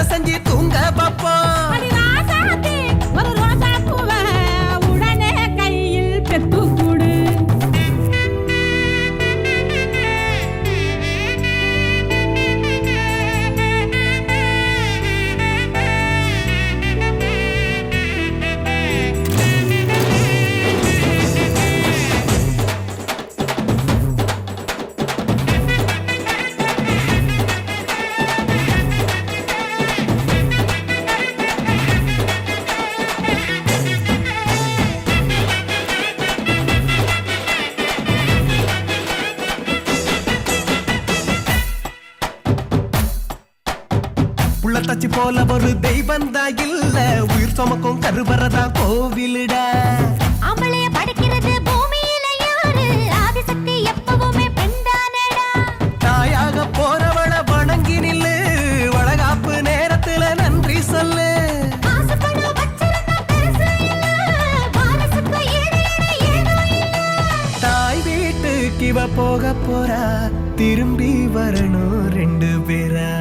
செஞ்சு தூங்க பாப்போம். ஒரு ரோசா பூவ உடனே கையில் பெத்து கூடு. தச்சு போல ஒரு தெய்வந்தா இல்ல, உயிர் சுமக்கும் கருவறதா கோவிலுடா. அவளைய படைக்கிறது பூமியில யாரு? ஆதிசக்தி எப்பவுமே பெண்தானடா. தாயாக போறவள வணங்கி நில்லு, வளகாப்பு நேரத்துல நன்றி சொல்லு. தாய் வீட்டுக்கு இவ போக போறா, திரும்பி வரணும் 2 பேரா.